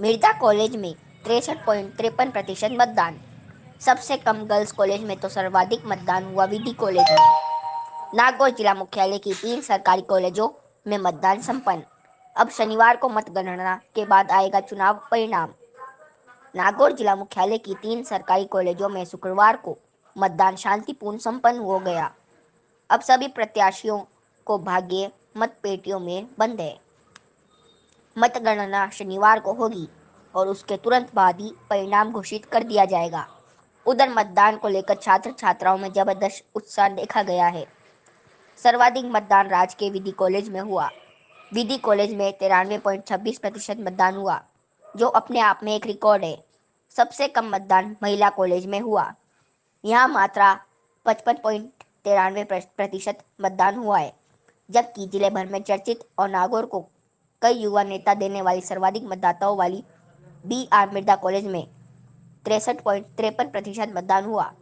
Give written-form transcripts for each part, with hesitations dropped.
Mirza college में 63.53% मतदान। सबसे कम गर्ल्स कॉलेज में तो सर्वाधिक मतदान हुआ विधि कॉलेज में। नागौर जिला मुख्यालय की 3 सरकारी कॉलेजों में मतदान संपन्न। अब शनिवार को मतगणना के बाद आएगा चुनाव परिणाम। नागौर जिला मुख्यालय की 3 सरकारी कॉलेजों में शुक्रवार को मतदान शांतिपूर्ण संपन्न हो गया। अब सभी प्रत्याशियों को भाग्य मतपेटियों में बंद है। मतगणना शनिवार को होगी और उसके तुरंत बाद ही परिणाम घोषित कर दिया जाएगा। उधर मतदान को लेकर छात्र छात्राओं में जबरदस्त उत्साह देखा गया है। सर्वाधिक मतदान राजकीय विधि कॉलेज में हुआ। विधि कॉलेज में 93.26% मतदान हुआ, जो अपने आप में एक रिकॉर्ड है। सबसे कम मतदान महिला कॉलेज में हुआ। यहाँ मात्रा 55.93% मतदान हुआ है, जबकि जिले भर में चर्चित और नागौर को कई युवा नेता देने वाली सर्वाधिक मतदाताओं वाली BR मिर्जा कॉलेज में 63.53% मतदान हुआ।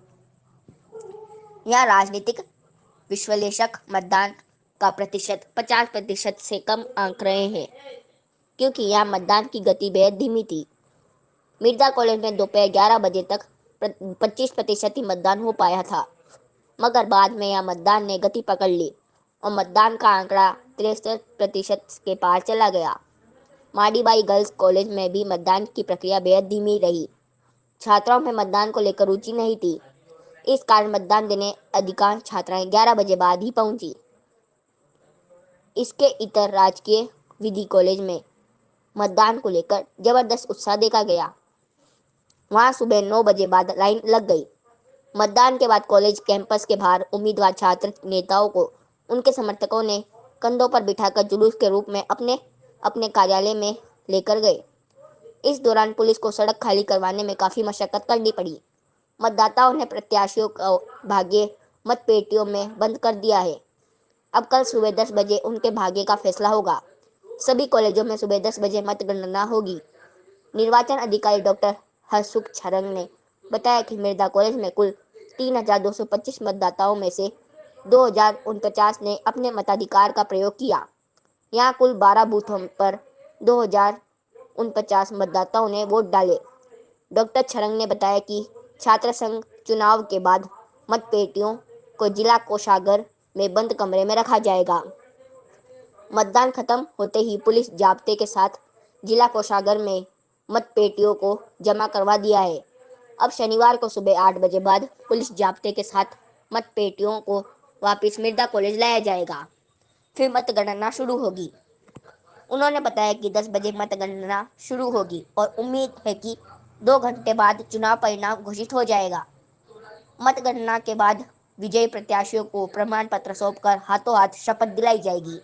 यहाँ राजनीतिक विश्लेषक मतदान का प्रतिशत 50% से कम आंक रहे हैं, क्योंकि यहाँ मतदान की गति बेहद धीमी थी। मिर्जा कॉलेज में दोपहर 11 बजे तक 25% ही मतदान हो पाया था, मगर बाद में यह मतदान ने गति पकड़ ली और मतदान का आंकड़ा 63% के पार चला गया। माडीबाई गर्ल्स कॉलेज में भी मतदान की प्रक्रिया बेहद धीमी रही। छात्राओं में मतदान को लेकर रुचि नहीं थी। इस कारण मतदान देने अधिकांश छात्राएं 11 बजे बाद ही पहुंची। इसके इतर राजकीय विधि कॉलेज में मतदान को लेकर जबरदस्त उत्साह देखा गया। वहां सुबह 9 बजे बाद लाइन लग गई। मतदान के बाद कॉलेज कैंपस के बाहर उम्मीदवार छात्र नेताओं को उनके समर्थकों ने कंधों पर बिठाकर जुलूस के रूप में अपने अपने कार्यालय में लेकर गए। इस दौरान पुलिस को सड़क खाली करवाने में काफ़ी मशक्कत करनी पड़ी। मतदाताओं ने प्रत्याशियों का भाग्य मतपेटियों में बंद कर दिया है। अब कल सुबह 10 बजे उनके भाग्य का फैसला होगा। सभी कॉलेजों में सुबह 10 बजे मतगणना होगी। निर्वाचन अधिकारी डॉक्टर हरसुख छरंग ने बताया कि मिर्जा कॉलेज में कुल 3,225 मतदाताओं में से 2,049 ने अपने मताधिकार का प्रयोग किया। यहाँ कुल 12 बूथों पर 2,049 मतदाताओं ने वोट डाले। डॉक्टर छरंग ने बताया कि छात्र संघ चुनाव के बाद मतपेटियों को जिला कोषागार में बंद कमरे में रखा जाएगा। मतदान खत्म होते ही पुलिस जाब्ते के साथ जिला कोषागार में मतपेटियों को जमा करवा दिया है। अब शनिवार को सुबह 8 बजे बाद पुलिस जाब्ते के साथ मतपेटियों को वापस मिर्जा कॉलेज लाया जाएगा। फिर मतगणना शुरू होगी। उन्होंने बताया कि 10 बजे मतगणना शुरू होगी और उम्मीद है कि 2 घंटे बाद चुनाव परिणाम घोषित हो जाएगा। मतगणना के बाद विजयी प्रत्याशियों को प्रमाण पत्र सौंपकर हाथों हाथ शपथ दिलाई जाएगी।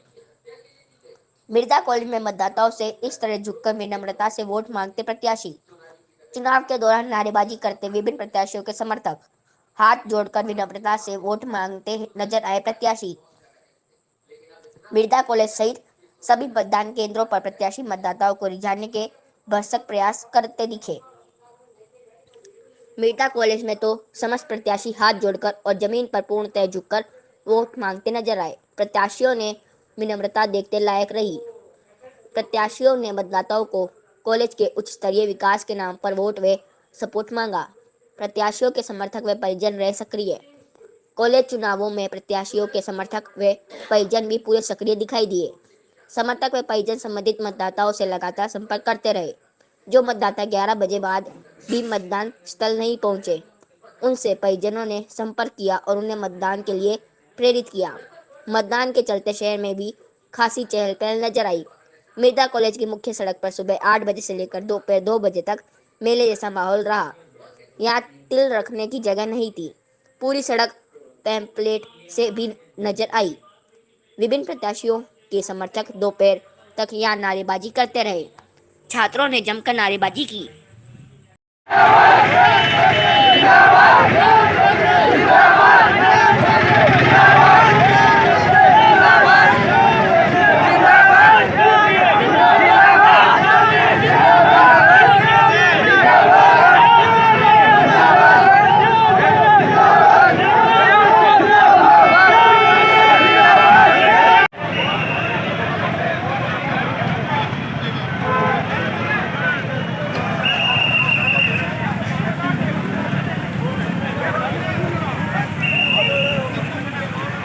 मिर्जा कॉलेज में मतदाताओं से इस तरह झुककर विनम्रता से वोट मांगते प्रत्याशी। चुनाव के दौरान नारेबाजी करते विभिन्न प्रत्याशियों के समर्थक। हाथ जोड़कर विनम्रता से वोट मांगते नजर आए प्रत्याशी। मिर्जा कॉलेज सहित सभी मतदान केंद्रों पर प्रत्याशी मतदाताओं को रिझाने के भरसक प्रयास करते दिखे। मिर्जा कॉलेज में तो समस्त प्रत्याशी हाथ जोड़कर और जमीन पर पूर्णतः झुककर वोट मांगते नजर आए। प्रत्याशियों ने विनम्रता देखते लायक रही। प्रत्याशियों ने मतदाताओं को कॉलेज के उच्च स्तरीय विकास के नाम पर वोट व सपोर्ट मांगा। प्रत्याशियों के समर्थक व परिजन रहे सक्रिय। कॉलेज चुनावों में प्रत्याशियों के समर्थक व परिजन भी पूरे सक्रिय दिखाई दिए। समर्थक व परिजन संबंधित मतदाताओं से लगातार संपर्क करते रहे। जो मतदाता 11 बजे बाद भी मतदान स्थल नहीं पहुंचे, उनसे परिजनों ने संपर्क किया और उन्हें मतदान के लिए प्रेरित किया। मतदान के चलते शहर में भी खासी चहल पहल नजर आई। मिर्जा कॉलेज की मुख्य सड़क पर सुबह 8 बजे से लेकर दोपहर 2 बजे तक मेले जैसा माहौल रहा। यहाँ तिल रखने की जगह नहीं थी। पूरी सड़क पैम्पलेट से भी नजर आई। विभिन्न प्रत्याशियों के समर्थक दोपहर तक यहाँ नारेबाजी करते रहे। छात्रों ने जमकर नारेबाजी की।